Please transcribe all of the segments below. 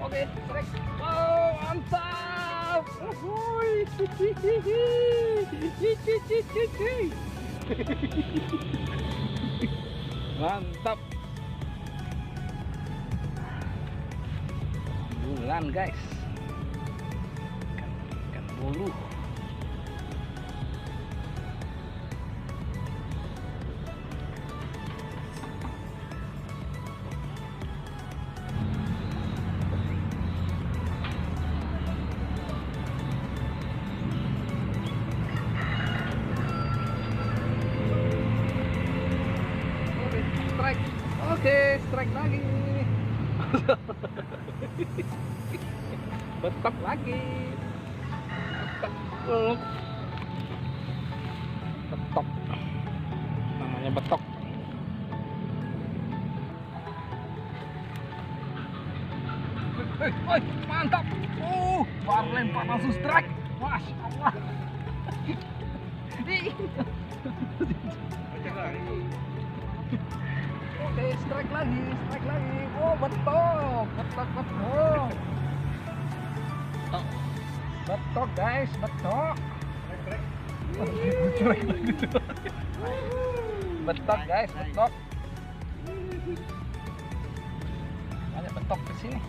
Oke, strike. Wow, mantap. Uhuy. Mantap. Bulan, guys. Ikan bulu. Oke, strike lagi. Betok lagi. Betok. Namanya betok. Mantap. Baru lempar langsung strike. Masya Allah. Oke, strike lagi. Oh, betok. Betok, guys, betok. Betok, guys, betok. Banyak betok di sini.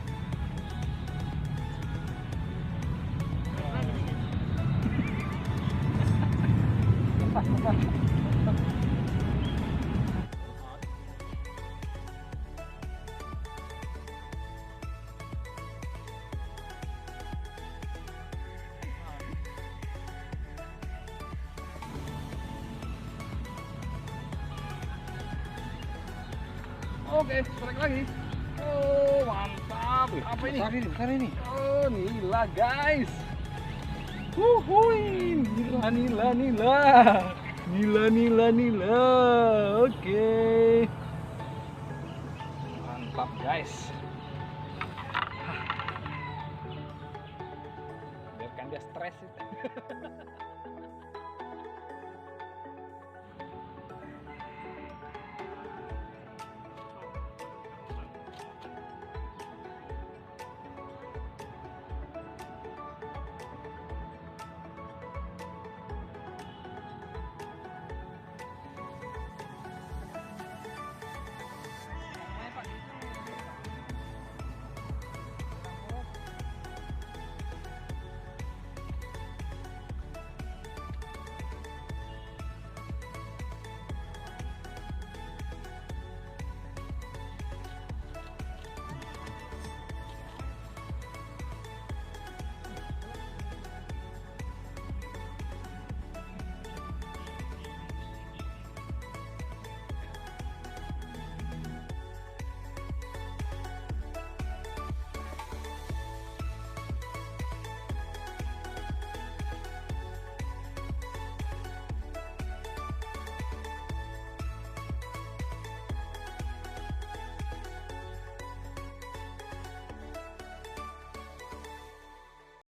Oke, strike lagi. Oh, mantap. Apa ini? Besar ini. Oh, nila, guys. Wuhui, nila. Oke. Mantap, guys. Biarkan dia stres itu.